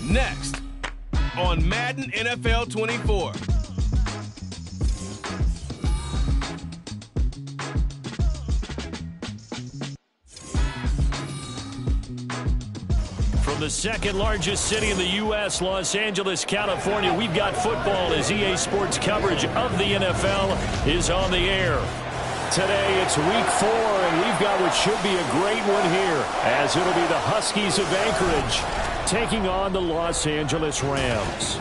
Next on Madden NFL 24. From the second largest city in the U.S., Los Angeles, California, we've got football as EA Sports coverage of the NFL is on the air. Today it's week 4, and we've got what should be a great one here, as it'll be the Huskies of Anchorage taking on the Los Angeles Rams.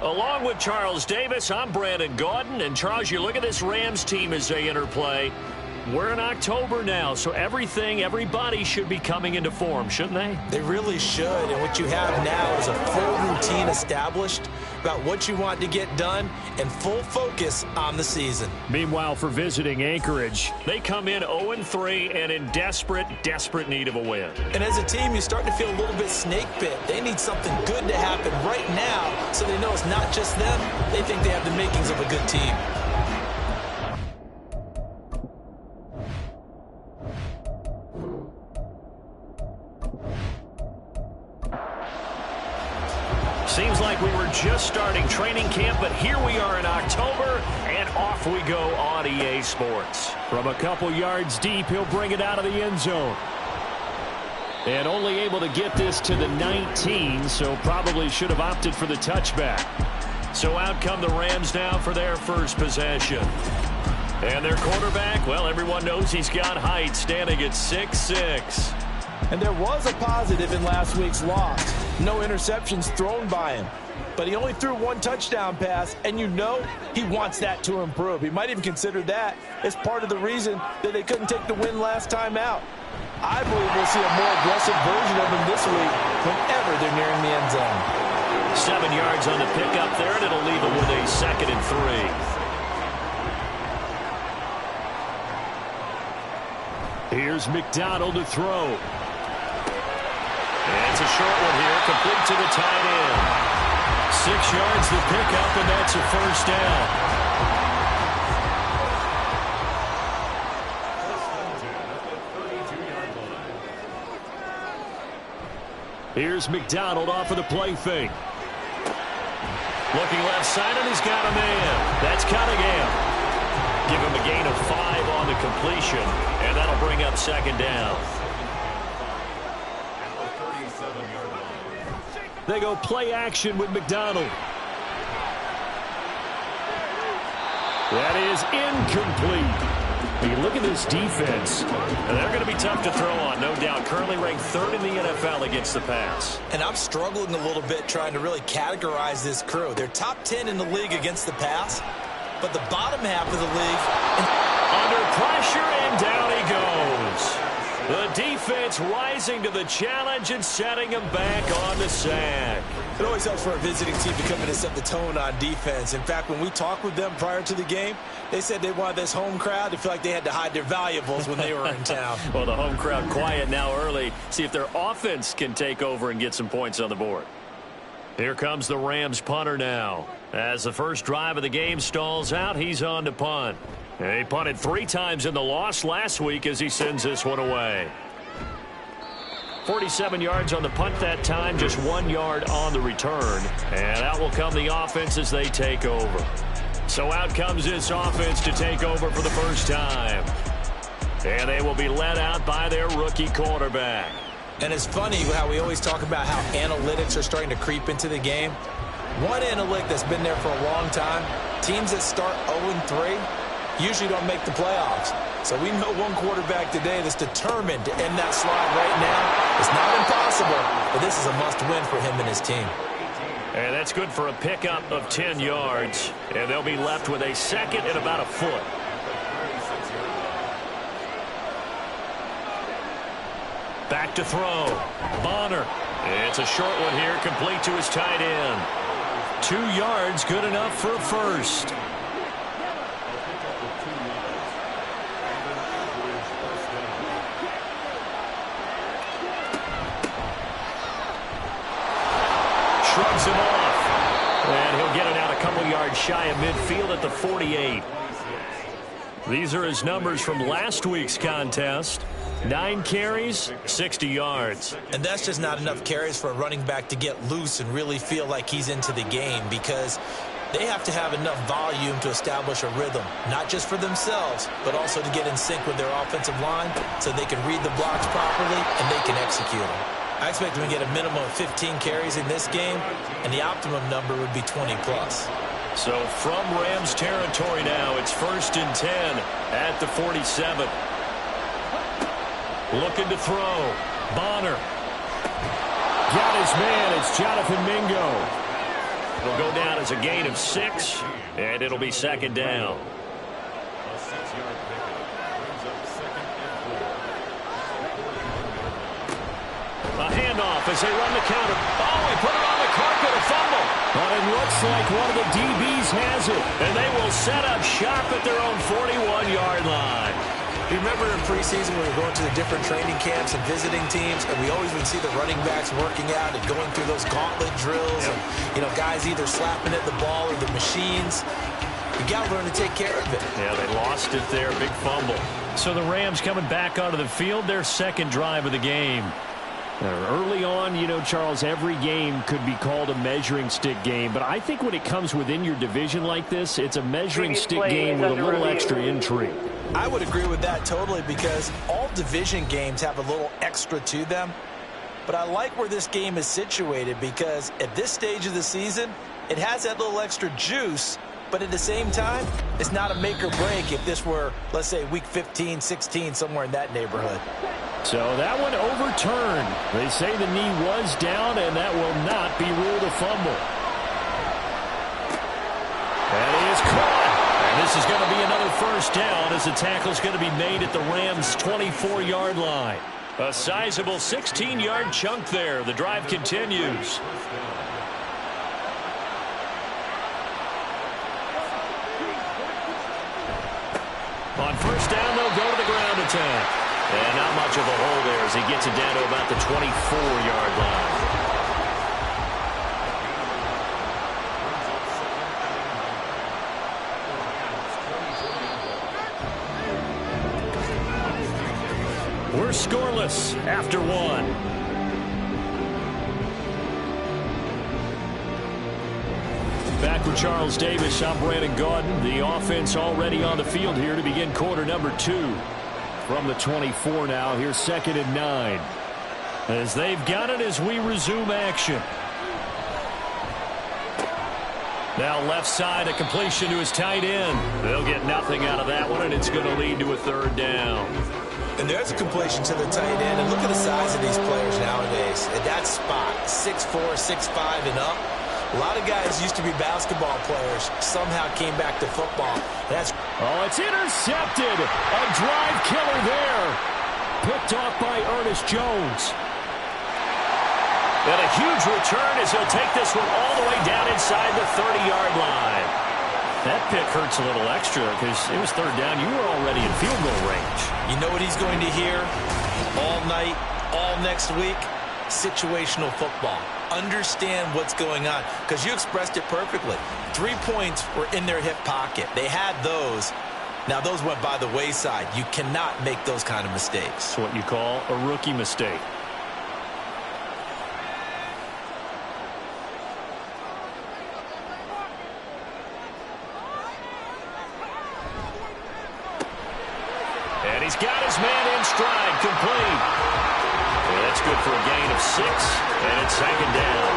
Along with Charles Davis, I'm Brandon Gaudin. And Charles, you look at this Rams team as they interplay. We're in October now, so everybody should be coming into form, shouldn't they? They really should, and what you have now is a full routine established about what you want to get done and full focus on the season. Meanwhile, for visiting Anchorage, they come in 0-3 and in desperate need of a win. And as a team, you're starting to feel a little bit snake bit. They need something good to happen right now so they know it's not just them. They think they have the makings of a good team. Seems like we were just starting training camp, but here we are in October, and off we go on EA Sports. From a couple yards deep, he'll bring it out of the end zone. And only able to get this to the 19, so probably should have opted for the touchback. So out come the Rams now for their first possession. And their quarterback, well, everyone knows he's got height, standing at 6'6". And there was a positive in last week's loss. No interceptions thrown by him. But he only threw one touchdown pass, and you know he wants that to improve. He might even consider that as part of the reason that they couldn't take the win last time out. I believe we'll see a more aggressive version of him this week whenever they're nearing the end zone. 7 yards on the pickup there, and it'll leave him with a 2nd and 3. Here's McDonald to throw. And it's a short one here, complete to the tight end. 6 yards the pickup, and that's a first down. Here's McDonald off of the play fake. Looking left side, and he's got a man. That's Cunningham. Give him a gain of 5 on the completion, and that'll bring up 2nd down. They go play action with McDonald. That is incomplete. You look at this defense, and they're going to be tough to throw on, no doubt. Currently ranked 3rd in the NFL against the pass. And I'm struggling a little bit trying to really categorize this crew. They're top 10 in the league against the pass, but the bottom half of the league. Under pressure, and down he goes. The defense rising to the challenge and setting him back on the sack. It always helps for a visiting team to come in and set the tone on defense. In fact, when we talked with them prior to the game, they said they wanted this home crowd to feel like they had to hide their valuables when they were in town. Well, the home crowd quiet now early. See if their offense can take over and get some points on the board. Here comes the Rams punter now. As the first drive of the game stalls out, he's on to punt. He punted 3 times in the loss last week as he sends this one away. 47 yards on the punt that time, just 1 yard on the return. And out will come the offense as they take over. So out comes this offense to take over for the first time. And they will be led out by their rookie quarterback. And it's funny how we always talk about how analytics are starting to creep into the game. One analytic that's been there for a long time, teams that start 0-3 usually don't make the playoffs. So we know one quarterback today that's determined to end that slide right now. It's not impossible, but this is a must-win for him and his team. And that's good for a pickup of 10 yards. And they'll be left with a 2nd and about a foot. Back to throw. Bonner. It's a short one here, complete to his tight end. 2 yards, good enough for a first. Shrugs him off. And he'll get it out a couple yards shy of midfield at the 48. These are his numbers from last week's contest. 9 carries, 60 yards. And that's just not enough carries for a running back to get loose and really feel like he's into the game, because they have to have enough volume to establish a rhythm, not just for themselves, but also to get in sync with their offensive line so they can read the blocks properly and they can execute them. I expect them to get a minimum of 15 carries in this game, and the optimum number would be 20 plus. So from Rams territory now, it's 1st and 10 at the 47. Looking to throw. Bonner. Got his man. It's Jonathan Mingo. It'll go down as a gain of 6, and it'll be 2nd down. A handoff as they run the counter. Oh, he put it on the carpet, a fumble. But it looks like one of the DBs has it, and they will set up shop at their own 41-yard line. Remember in preseason when we were going to the different training camps and visiting teams, and we always would see the running backs working out and going through those gauntlet drills, and guys either slapping at the ball or the machines. You got to learn to take care of it. Yeah, they lost it there, big fumble. So the Rams coming back onto the field, their 2nd drive of the game. Early on, Charles, every game could be called a measuring stick game, but I think when it comes within your division like this, it's a measuring stick game with a little extra intrigue. I would agree with that totally, because all division games have a little extra to them. But I like where this game is situated, because at this stage of the season, it has that little extra juice, but at the same time, it's not a make or break if this were, let's say, week 15, 16, somewhere in that neighborhood. So that one overturned. They say the knee was down, and that will not be ruled a fumble. And he is caught. And this is going to be another 1st down, as the tackle is going to be made at the Rams' 24-yard line. A sizable 16-yard chunk there. The drive continues. On 1st down, they'll go to the ground attack. And not much of a hole there as he gets it down to about the 24-yard line. We're scoreless after 1. Back with Charles Davis, I'm Brandon Gaudin. The offense already on the field here to begin quarter number 2. From the 24 now, here's 2nd and 9. As they've got it as we resume action. Now left side, a completion to his tight end. They'll get nothing out of that one, and it's going to lead to a 3rd down. And there's a completion to the tight end. And look at the size of these players nowadays. At that spot, 6'4", 6'5", and up. A lot of guys used to be basketball players, somehow came back to football. Oh, it's intercepted. A drive killer there. Picked off by Ernest Jones. And a huge return as he'll take this one all the way down inside the 30-yard line. That pick hurts a little extra because it was 3rd down. You were already in field goal range. You know what he's going to hear all night, all next week? Situational football. Understand what's going on, because you expressed it perfectly. 3 points were in their hip pocket. They had those. Now those went by the wayside. You cannot make those kind of mistakes. It's what you call a rookie mistake. And he's got his man in stride, complete. Well, that's good for a gain of 6, and it's 2nd down.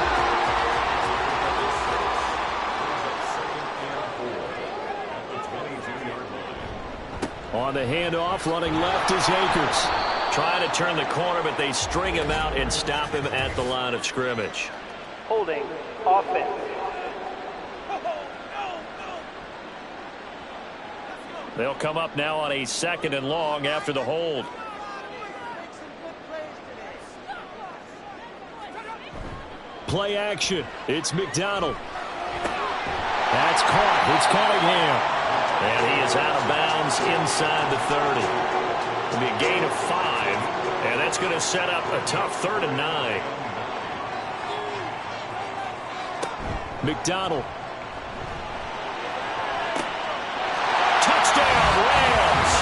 On the handoff, running left is Akers. Trying to turn the corner, but they string him out and stop him at the line of scrimmage. Holding offense. They'll come up now on a 2nd and long after the hold. Play action. It's McDonald. That's caught. It's Cunningham. And he is out of bounds inside the 30. It'll be a gain of 5. And that's going to set up a tough 3rd and 9. McDonald. Touchdown, Rams.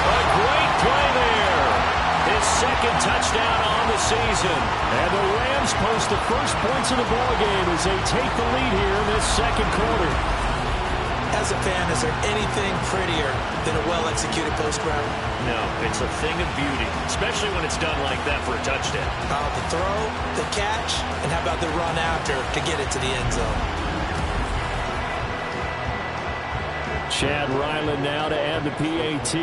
A great play there. season. And the Rams post the first points of the ballgame as they take the lead here in this second quarter. As a fan, is there anything prettier than a well-executed post route? No, it's a thing of beauty, especially when it's done like that for a touchdown. How about the throw, the catch, and how about the run after to get it to the end zone? Chad Ryland now to add the PAT.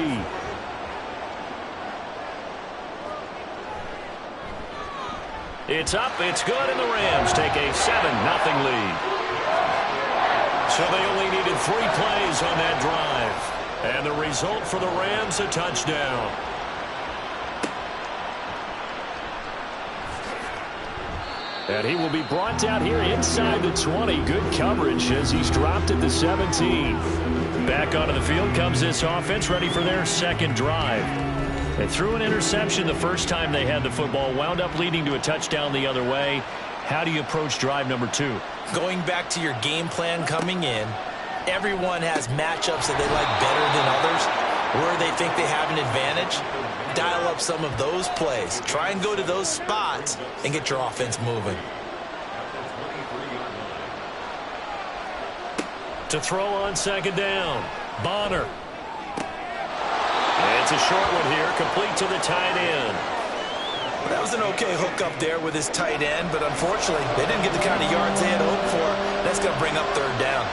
It's up, it's good, and the Rams take a 7-0 lead. So they only needed 3 plays on that drive. And the result for the Rams, a touchdown. And he will be brought down here inside the 20. Good coverage as he's dropped at the 17. Back onto the field comes this offense, ready for their second drive. They threw an interception the first time they had the football, wound up leading to a touchdown the other way. How do you approach drive number 2? Going back to your game plan coming in, everyone has matchups that they like better than others, where they think they have an advantage. Dial up some of those plays. Try and go to those spots and get your offense moving. To throw on second down, Bonner. It's a short one here, complete to the tight end. That was an okay hook up there with his tight end, but unfortunately, they didn't get the kind of yards they had hoped for. That's going to bring up third down.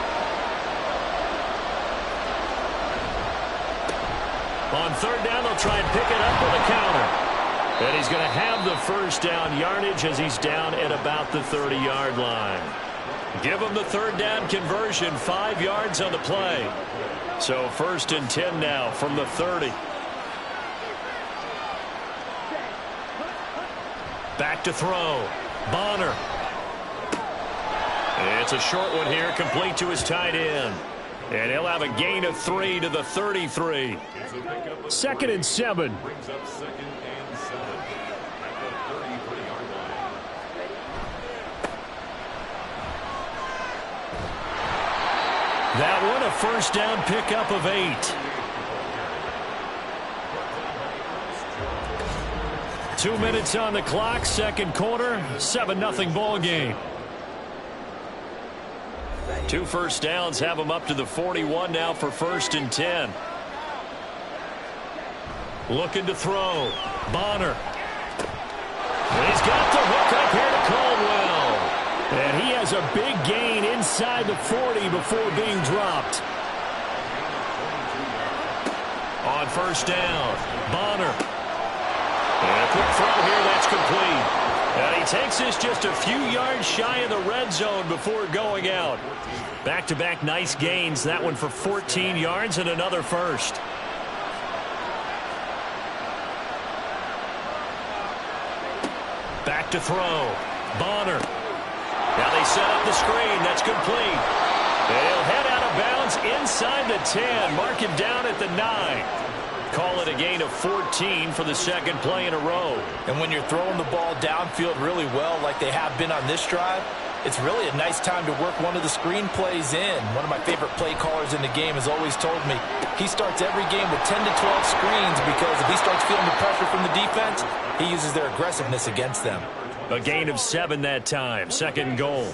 On third down, they'll try and pick it up with a counter. And he's going to have the first down yardage as he's down at about the 30-yard line. Give him the third down conversion, 5 yards on the play. So 1st and 10 now from the 30. Back to throw. Bonner. It's a short one here, complete to his tight end. And he'll have a gain of 3 to the 33. 2nd and 7. That one a first down pickup of 8. 2 minutes on the clock, second quarter, 7-0 ball game. 2 first downs have them up to the 41 now for 1st and 10. Looking to throw. Bonner. He's got the hook up here to Caldwell. And he has a big gain inside the 40 before being dropped. On first down, Bonner. And a quick throw here, that's complete. And he takes this just a few yards shy of the red zone before going out. Back-to-back nice gains. That one for 14 yards and another first. Back to throw. Bonner. Now they set up the screen. That's complete. And he'll head out of bounds inside the 10. Mark him down at the 9. Call it a gain of 14 for the second play in a row. And when you're throwing the ball downfield really well like they have been on this drive, it's really a nice time to work one of the screen plays in. One of my favorite play callers in the game has always told me he starts every game with 10 to 12 screens because if he starts feeling the pressure from the defense, he uses their aggressiveness against them. A gain of 7 that time. 2nd and goal.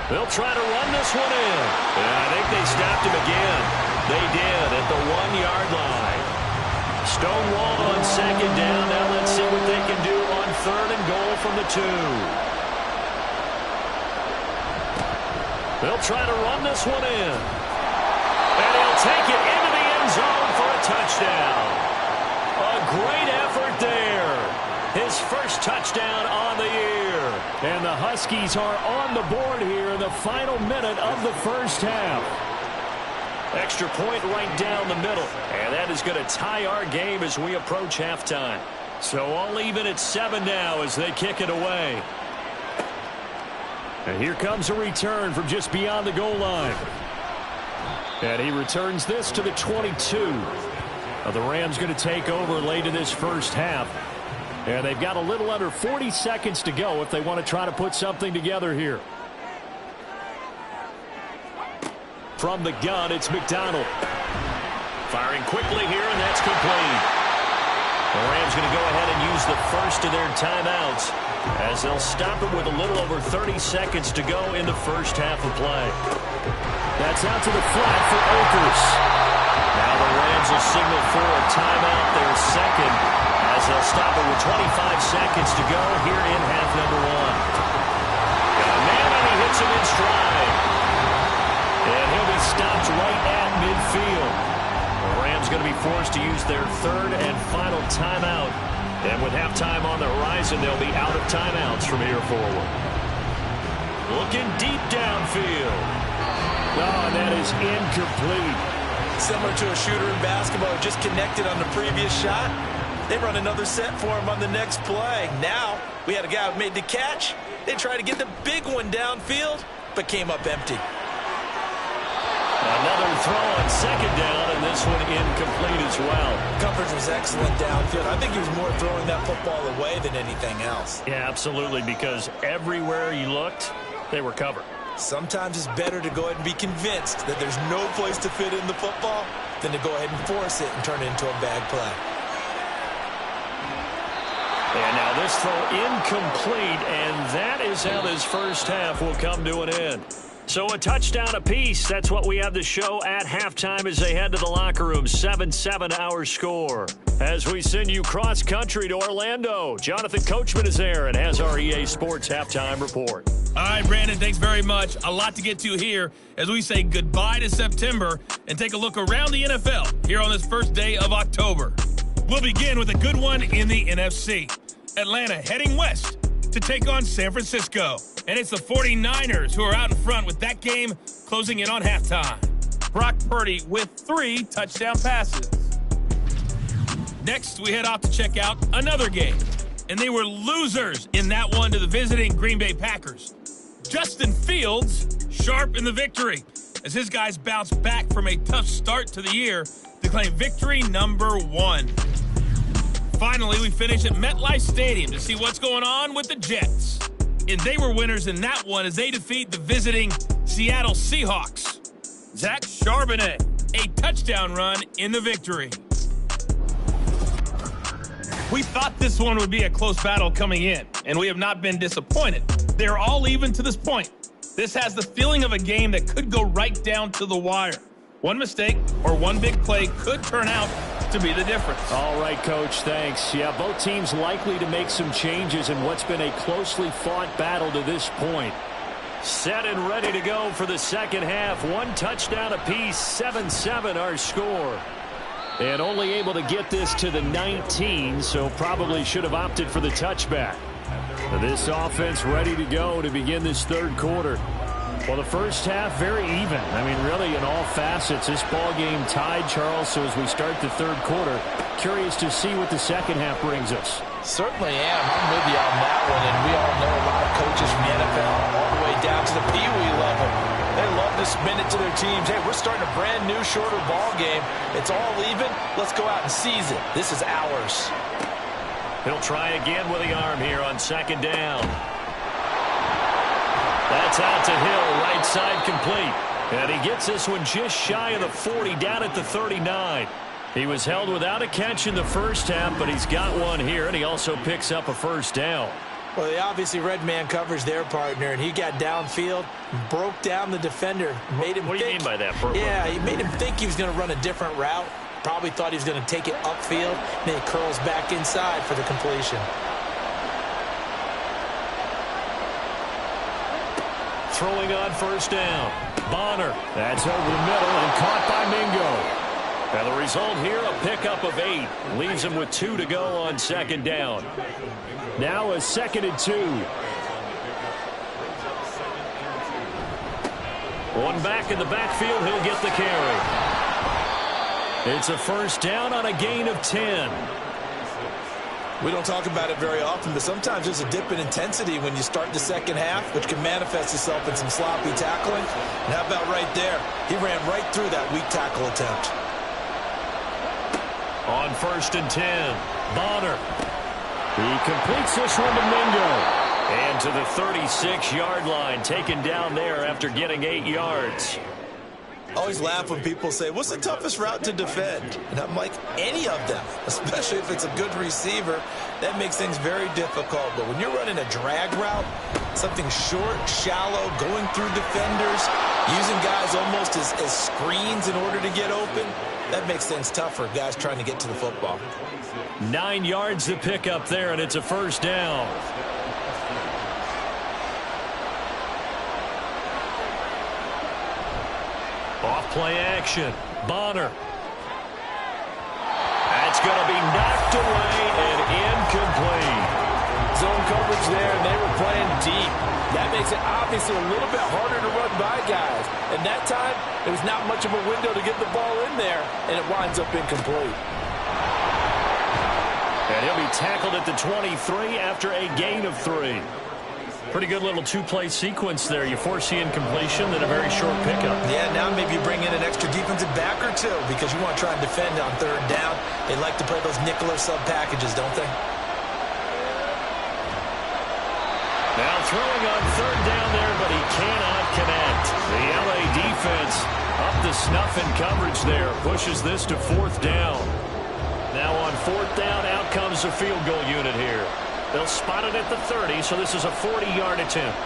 They'll try to run this one in. And I think they stopped him again. They did at the 1-yard line. Stonewalled on second down. Now let's see what they can do on 3rd and goal from the 2. They'll try to run this one in. And he'll take it into the end zone for a touchdown. A great effort there. His first touchdown on the year. And the Huskies are on the board here in the final minute of the first half. Extra point right down the middle. And that is going to tie our game as we approach halftime. So all even at 7 now as they kick it away. And here comes a return from just beyond the goal line. And he returns this to the 22. The Rams going to take over late in this first half. And they've got a little under 40 seconds to go if they want to try to put something together here. From the gun, it's McDonald. Firing quickly here, and that's complete. The Rams going to go ahead and use the first of their timeouts as they'll stop it with a little over 30 seconds to go in the first half of play. That's out to the flat for Akers. Now the Rams will signal for a timeout, their second, as they'll stop it with 25 seconds to go here in half number one. Got a man, and he hits him in stride. And he'll be stopped right at midfield. The Rams going to be forced to use their third and final timeout. And with halftime on the horizon, they'll be out of timeouts from here forward. Looking deep downfield. Oh, and that is incomplete. Similar to a shooter in basketball who just connected on the previous shot. They run another set for him on the next play. Now, we had a guy who made the catch. They tried to get the big one downfield, but came up empty. Another throw on second down, and this one incomplete as well. Coverage was excellent downfield. I think he was more throwing that football away than anything else. Yeah, absolutely, because everywhere you looked, they were covered. Sometimes it's better to go ahead and be convinced that there's no place to fit in the football than to go ahead and force it and turn it into a bad play. And now this throw incomplete, and that is how this first half will come to an end. So a touchdown apiece. That's what we have to show at halftime as they head to the locker room. 7-7 our score. As we send you cross country to Orlando, Jonathan Coachman is there and has our EA Sports halftime report. All right, Brandon, thanks very much. A lot to get to here as we say goodbye to September and take a look around the NFL here on this first day of October. We'll begin with a good one in the NFC. Atlanta heading west to take on San Francisco. And it's the 49ers who are out in front with that game closing in on halftime. Brock Purdy with 3 touchdown passes. Next, we head off to check out another game. And they were losers in that one to the visiting Green Bay Packers. Justin Fields sharp in the victory as his guys bounce back from a tough start to the year to claim victory number 1. Finally, we finish at MetLife Stadium to see what's going on with the Jets. And they were winners in that one as they defeat the visiting Seattle Seahawks. Zach Charbonnet, a touchdown run in the victory. We thought this one would be a close battle coming in, and we have not been disappointed. They're all even to this point. This has the feeling of a game that could go right down to the wire. One mistake or one big play could turn out to be the difference. All right, Coach, thanks. Yeah, both teams likely to make some changes in what's been a closely fought battle to this point. Set and ready to go for the second half. 1 touchdown apiece, 7-7 our score. And only able to get this to the 19, so probably should have opted for the touchback. This offense ready to go to begin this third quarter. Well, the first half, very even. I mean, really, in all facets, this ball game tied, Charles. So as we start the third quarter, curious to see what the second half brings us. Certainly am. I'm with you on that one. And we all know a lot of coaches from the NFL all the way down to the Pee Wee level. They love to spin it to their teams. Hey, we're starting a brand new, shorter ball game. It's all even. Let's go out and seize it. This is ours. He'll try again with the arm here on second down. That's out to Hill, right side complete. And he gets this one just shy of the 40, down at the 39. He was held without a catch in the first half, but he's got one here, and he also picks up a first down. Well, they obviously red man coverage their partner, and he got downfield, broke down the defender, made him What do you mean by that, Bert? Yeah, he made him think he was going to run a different route. Probably thought he was going to take it upfield, and then he curls back inside for the completion. Throwing on first down. Bonner. That's over the middle and caught by Mingo. And the result here, a pickup of 8. Leaves him with 2 to go on second down. Now a 2nd and 2. One back in the backfield. He'll get the carry. It's a first down on a gain of 10. We don't talk about it very often, but sometimes there's a dip in intensity when you start the second half, which can manifest itself in some sloppy tackling. And how about right there? He ran right through that weak tackle attempt. On 1st and 10, Bonner. He completes this one to Mingo. And to the 36-yard line, taken down there after getting 8 yards. I always laugh when people say, what's the toughest route to defend? And I'm like, any of them, especially if it's a good receiver. That makes things very difficult. But when you're running a drag route, something short, shallow, going through defenders, using guys almost as screens in order to get open, that makes things tough for guys trying to get to the football. 9 yards to pick up there, and it's a first down. Off play action. Bonner. That's going to be knocked away and incomplete. Zone coverage there, and they were playing deep. That makes it obviously a little bit harder to run by guys. And that time, there was not much of a window to get the ball in there, and it winds up incomplete. And he'll be tackled at the 23 after a gain of 3. Pretty good little two-play sequence there. You force the incompletion, then a very short pickup. Yeah, now maybe you bring in an extra defensive back or two because you want to try and defend on third down. They like to play those nickel or sub packages, don't they? Now throwing on third down there, but he cannot connect. The LA defense up to snuff in coverage there. Pushes this to fourth down. Now on fourth down, out comes the field goal unit here. They'll spot it at the 30, so this is a 40-yard attempt.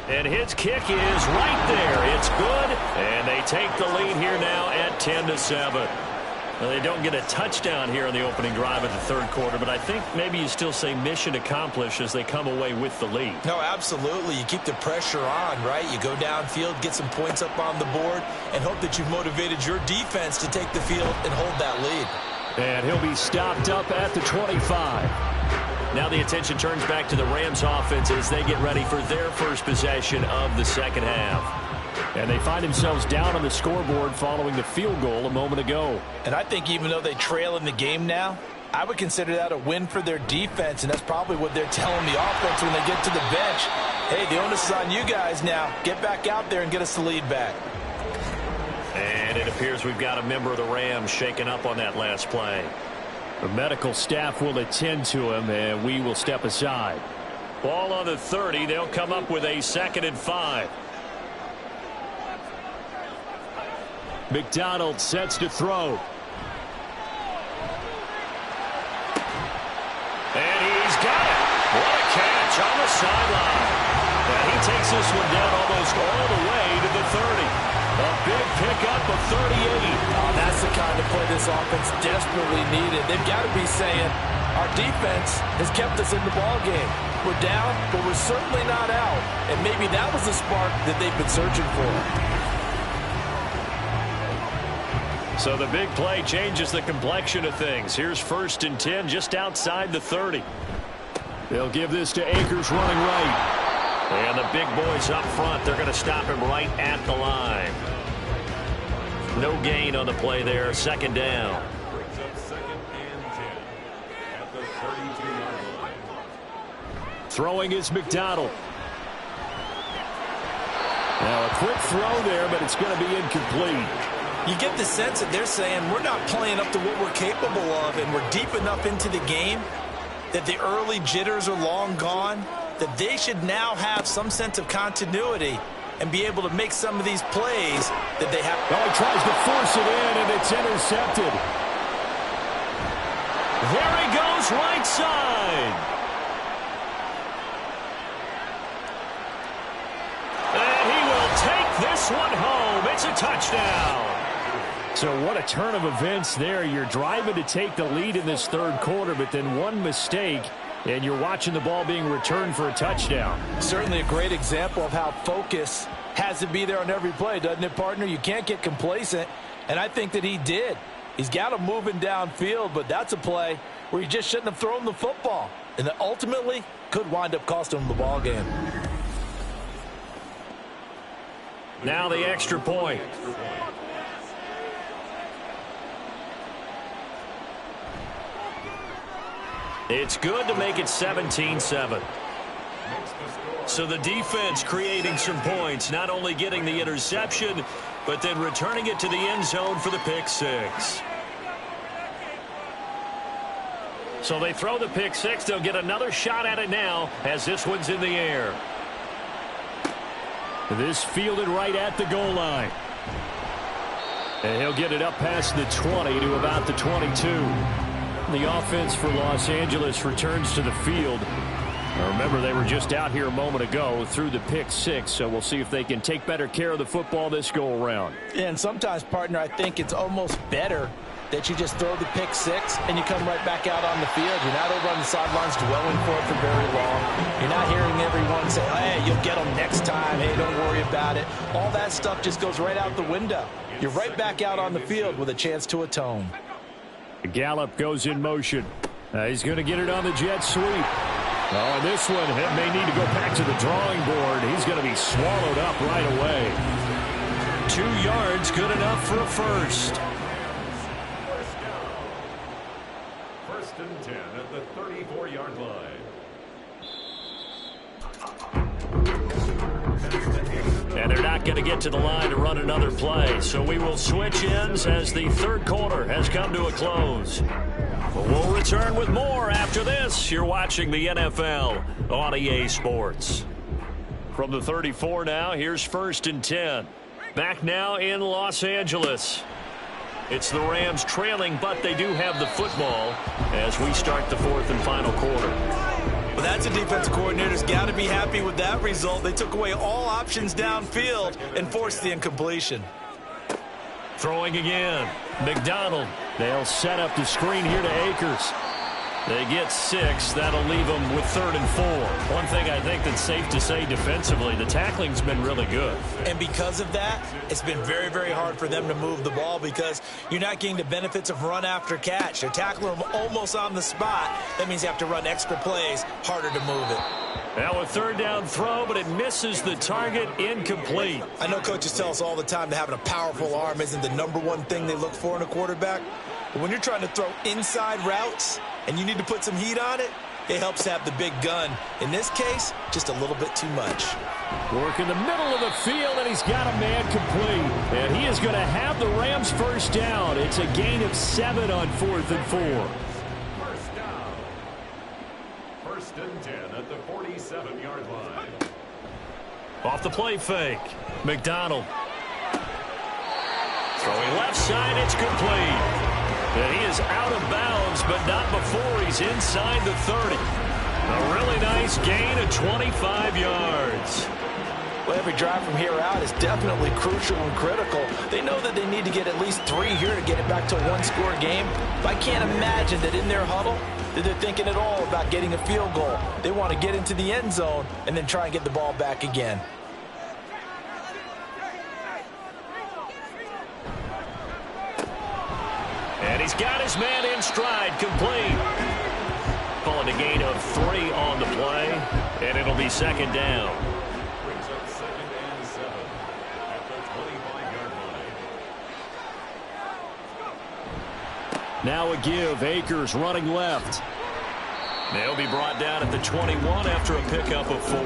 And his kick is right there. It's good, and they take the lead here now at 10-7. Well, they don't get a touchdown here in the opening drive of the third quarter, but I think maybe you still say mission accomplished as they come away with the lead. No, absolutely. You keep the pressure on, right? You go downfield, get some points up on the board, and hope that you've motivated your defense to take the field and hold that lead. And he'll be stopped up at the 25. Now the attention turns back to the Rams offense as they get ready for their first possession of the second half. And they find themselves down on the scoreboard following the field goal a moment ago. And I think even though they trail in the game now, I would consider that a win for their defense, and that's probably what they're telling the offense when they get to the bench. Hey, the onus is on you guys now. Get back out there and get us the lead back. And it appears we've got a member of the Rams shaken up on that last play. The medical staff will attend to him, and we will step aside. Ball on the 30. They'll come up with a 2nd and 5. McDonald sets to throw. And he's got it. What a catch on the sideline. And he takes this one down almost all the way to the 30. A big pickup of 38. Oh, that's the kind of play this offense desperately needed. They've got to be saying, our defense has kept us in the ball game. We're down, but we're certainly not out. And maybe that was the spark that they've been searching for. So the big play changes the complexion of things. Here's 1st and 10 just outside the 30. They'll give this to Akers running right. And the big boys up front, they're going to stop him right at the line. No gain on the play there. 2nd down. Throwing is McDonald. Now a quick throw there, but it's going to be incomplete. You get the sense that they're saying we're not playing up to what we're capable of, and we're deep enough into the game that the early jitters are long gone, that they should now have some sense of continuity and be able to make some of these plays that they have. Well, he tries to force it in, and it's intercepted. There he goes, right side. And he will take this one home. It's a touchdown. So what a turn of events there. You're driving to take the lead in this third quarter, but then one mistake, and you're watching the ball being returned for a touchdown. Certainly a great example of how focus has to be there on every play, doesn't it, partner? You can't get complacent, and I think that he did. He's got him moving downfield, but that's a play where he just shouldn't have thrown the football, and that ultimately could wind up costing him the ball game. Now the extra point. It's good to make it 17-7. So the defense creating some points, not only getting the interception, but then returning it to the end zone for the pick six. So they throw the pick six. They'll get another shot at it now as this one's in the air. This fielded right at the goal line. And he'll get it up past the 20 to about the 22. The offense for Los Angeles returns to the field. Remember, they were just out here a moment ago through the pick six, so we'll see if they can take better care of the football this go-around. And sometimes, partner, I think it's almost better that you just throw the pick six and you come right back out on the field. You're not over on the sidelines dwelling for it for very long. You're not hearing everyone say, hey, you'll get them next time. Hey, don't worry about it. All that stuff just goes right out the window. You're right back out on the field with a chance to atone. Gallup goes in motion. He's going to get it on the jet sweep. Oh, and this one may need to go back to the drawing board. He's going to be swallowed up right away. 2 yards, good enough for a first. First and 10 at the 34-yard line. And they're not going to get to the line to run another play. So we will switch ends as the third quarter has come to a close. We'll return with more after this. You're watching the NFL on EA Sports. From the 34 now, here's first and 10. Back now in Los Angeles. It's the Rams trailing, but they do have the football as we start the fourth and final quarter. Well, that's a defensive coordinator's got to be happy with that result. They took away all options downfield and forced the incompletion. Throwing again. McDonald. They'll set up the screen here to Akers. They get 6. That'll leave them with 3rd and 4. One thing I think that's safe to say defensively, the tackling's been really good. And because of that, it's been very, very hard for them to move the ball because you're not getting the benefits of run after catch. They're tackling them almost on the spot. That means you have to run extra plays, harder to move it. Now a 3rd down throw, but it misses the target, incomplete. I know coaches tell us all the time that having a powerful arm isn't the #1 thing they look for in a quarterback. But when you're trying to throw inside routes and you need to put some heat on it, it helps to have the big gun. In this case, just a little bit too much. Work in the middle of the field, and he's got a man complete. And he is going to have the Rams first down. It's a gain of 7 on 4th and 4. First down. First and 10 at the 47-yard line. Off the play fake. McDonald. Throwing left side, it's complete. And he is out of bounds, but not before he's inside the 30. A really nice gain of 25 yards. Well, every drive from here out is definitely crucial and critical. They know that they need to get at least 3 here to get it back to a 1-score game. But I can't imagine that in their huddle that they're thinking at all about getting a field goal. They want to get into the end zone and then try and get the ball back again. And he's got his man in stride, complete. Calling a gain of 3 on the play, and it'll be 2nd down. Brings up 2nd and 7 at the 25-yard line. Now a give. Akers running left. They'll be brought down at the 21 after a pickup of 4.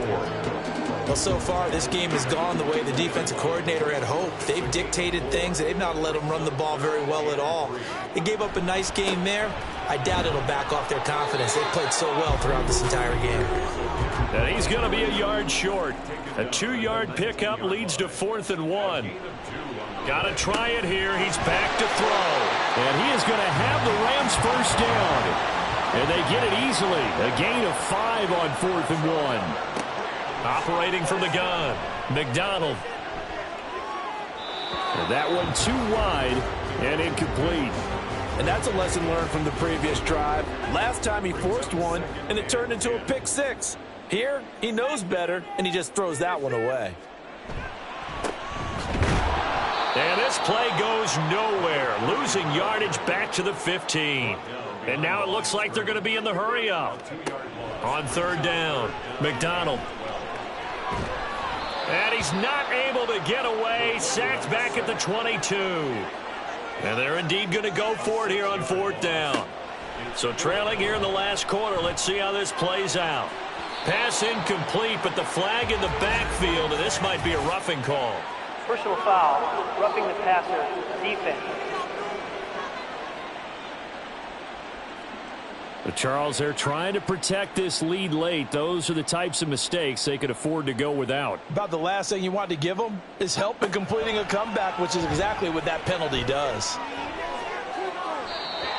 Well, so far, this game has gone the way the defensive coordinator had hoped. They've dictated things. They've not let them run the ball very well at all. They gave up a nice game there. I doubt it'll back off their confidence. They've played so well throughout this entire game. And he's going to be a yard short. A 2-yard pickup leads to 4th and 1. Got to try it here. He's back to throw. And he is going to have the Rams first down. And they get it easily. A gain of 5 on 4th and 1. Operating from the gun, McDonald. And that one too wide and incomplete. And that's a lesson learned from the previous drive. Last time he forced one, and it turned into a pick 6. Here, he knows better, and he just throws that one away. And this play goes nowhere. Losing yardage back to the 15. And now it looks like they're going to be in the hurry-up. On 3rd down, McDonald. And he's not able to get away. Sacked back at the 22. And they're indeed going to go for it here on 4th down. So trailing here in the last quarter. Let's see how this plays out. Pass incomplete, but the flag in the backfield, and this might be a roughing call. Personal foul, roughing the passer, defense. But Charles, they're trying to protect this lead late. Those are the types of mistakes they could afford to go without. About the last thing you want to give them is help in completing a comeback, which is exactly what that penalty does.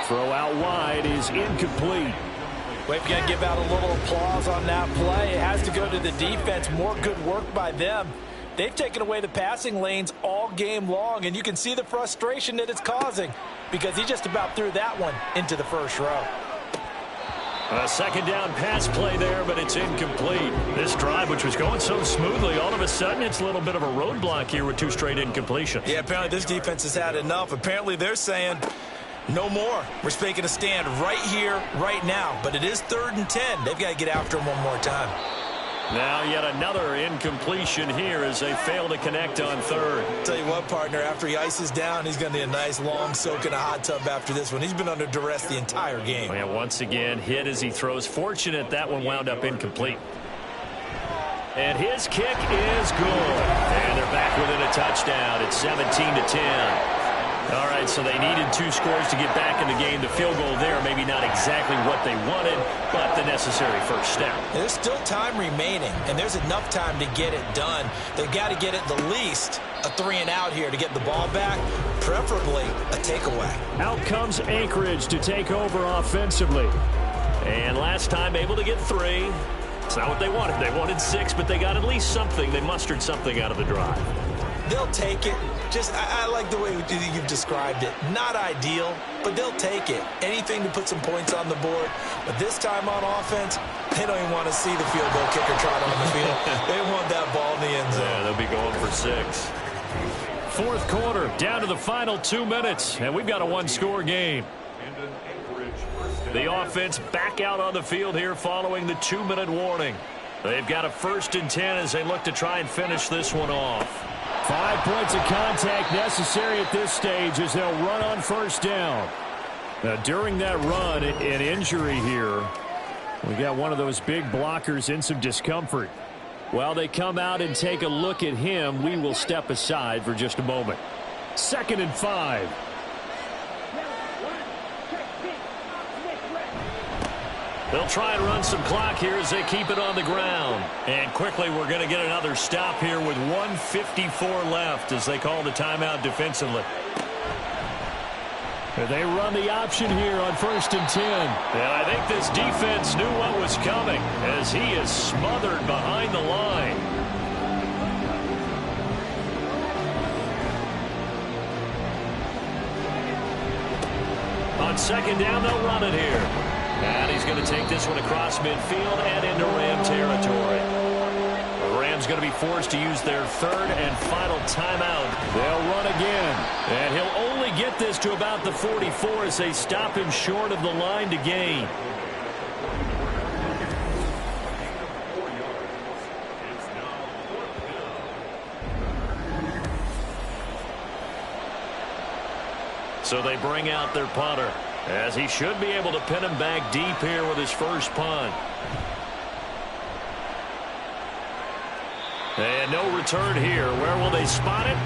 Throw out wide is incomplete. We've got to give out a little applause on that play. It has to go to the defense. More good work by them. They've taken away the passing lanes all game long, and you can see the frustration that it's causing because he just about threw that one into the first row. A second down pass play there, but it's incomplete. This drive, which was going so smoothly, all of a sudden it's a little bit of a roadblock here with 2 straight incompletions. Yeah, apparently this defense has had enough. Apparently they're saying no more. We're making a stand right here, right now. But it is 3rd and 10. They've got to get after him one more time. Now yet another incompletion here as they fail to connect on 3rd. Tell you what, partner, after he ices down, he's going to need a nice long soak in a hot tub after this one. He's been under duress the entire game. Oh, yeah, once again, hit as he throws. Fortunate that one wound up incomplete. And his kick is good. And they're back within a touchdown. It's 17-10. All right, so they needed 2 scores to get back in the game. The field goal there, maybe not exactly what they wanted, but the necessary first step. There's still time remaining, and there's enough time to get it done. They've got to get at the least a 3-and-out here to get the ball back, preferably a takeaway. Out comes Anchorage to take over offensively. And last time able to get 3. It's not what they wanted. They wanted 6, but they got at least something. They mustered something out of the drive. They'll take it. I like the way you've described it. Not ideal, but they'll take it. Anything to put some points on the board. But this time on offense, they don't even want to see the field goal kicker trot on the field. They want that ball in the end zone. Yeah, they'll be going for 6. 4th quarter, down to the final 2 minutes, and we've got a 1-score game. The offense back out on the field here following the 2-minute warning. They've got a 1st and 10 as they look to try and finish this one off. 5 points of contact necessary at this stage as they'll run on 1st down. Now, during that run, an injury here. We got one of those big blockers in some discomfort. While they come out and take a look at him, we will step aside for just a moment. 2nd and 5. They'll try and run some clock here as they keep it on the ground. And quickly we're going to get another stop here with 1:54 left as they call the timeout defensively. They run the option here on 1st and 10. And I think this defense knew what was coming as he is smothered behind the line. On 2nd down, they'll run it here. And he's going to take this one across midfield and into Ram territory. The Rams going to be forced to use their 3rd and final timeout. They'll run again. And he'll only get this to about the 44 as they stop him short of the line to gain. So they bring out their punter, as he should be able to pin him back deep here with his first punt. And no return here. Where will they spot it?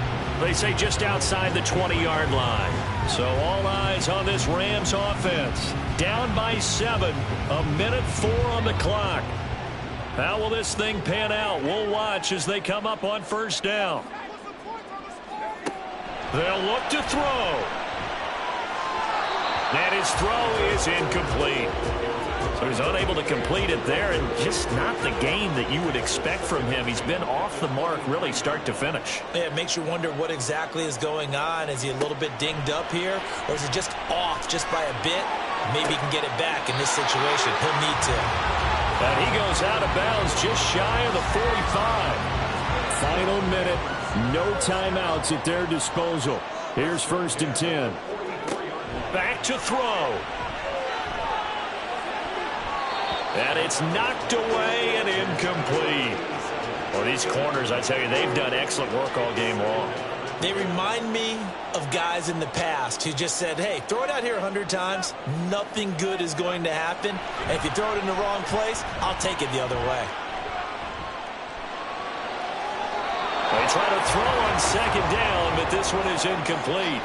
They say just outside the 20-yard line. So all eyes on this Rams offense. Down by 7, 1:04 on the clock. How will this thing pan out? We'll watch as they come up on 1st down. They'll look to throw. And his throw is incomplete. So he's unable to complete it there, and just not the game that you would expect from him. He's been off the mark really start to finish. Yeah, it makes you wonder what exactly is going on. Is he a little bit dinged up here, or is he just off just by a bit? Maybe he can get it back in this situation. He'll need to. And he goes out of bounds just shy of the 45. Final minute, no timeouts at their disposal. Here's 1st and 10. Back to throw. And it's knocked away and incomplete. Well, these corners, I tell you, they've done excellent work all game long. They remind me of guys in the past who just said, hey, throw it out here 100 times. Nothing good is going to happen. And if you throw it in the wrong place, I'll take it the other way. They try to throw on second down, but this one is incomplete.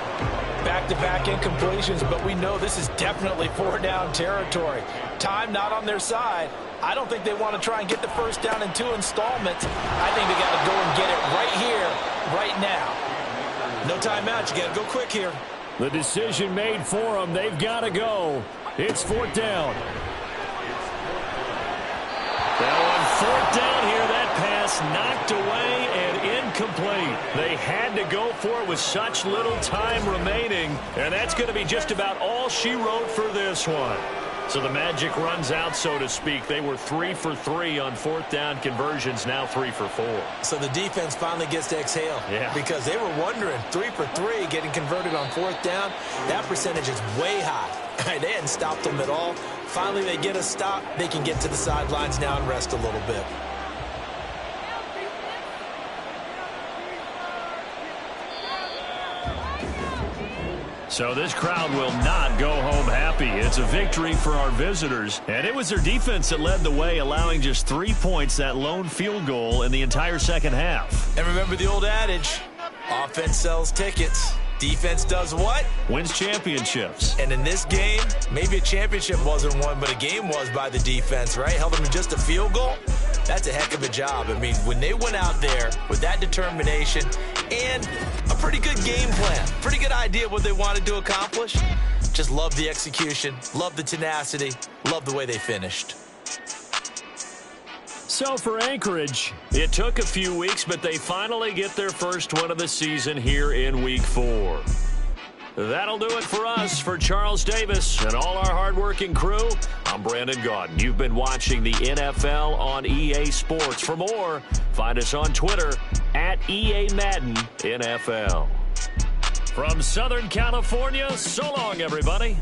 Back-to-back incompletions, but we know this is definitely 4-down territory. Time not on their side. I don't think they want to try and get the first down in 2 installments. I think they got to go and get it right here, right now. No timeout. You got to go quick here. The decision made for them. They've got to go. It's 4th down. Now on 4th down here, that pass knocked away and incomplete. They had to go for it with such little time remaining, and that's going to be just about all she wrote for this one. So the magic runs out, so to speak. They were 3 for 3 on 4th down conversions, now 3 for 4. So the defense finally gets to exhale. Yeah. Because they were wondering, 3 for 3 getting converted on 4th down. That percentage is way high. They hadn't stopped them at all. Finally, they get a stop. They can get to the sidelines now and rest a little bit. So this crowd will not go home happy. It's a victory for our visitors. And it was their defense that led the way, allowing just 3 points, that lone field goal in the entire second half. And remember the old adage, offense sells tickets. Defense does what? Wins championships. And in this game, maybe a championship wasn't won, but a game was by the defense, right? Held them to just a field goal. That's a heck of a job. I mean, when they went out there with that determination and a pretty good game plan, pretty good idea of what they wanted to accomplish, just love the execution, love the tenacity, love the way they finished. So for Anchorage, it took a few weeks, but they finally get their first win of the season here in Week 4. That'll do it for us. For Charles Davis and all our hardworking crew, I'm Brandon Gaudin. You've been watching the NFL on EA Sports. For more, find us on Twitter at EA Madden NFL. From Southern California, so long, everybody.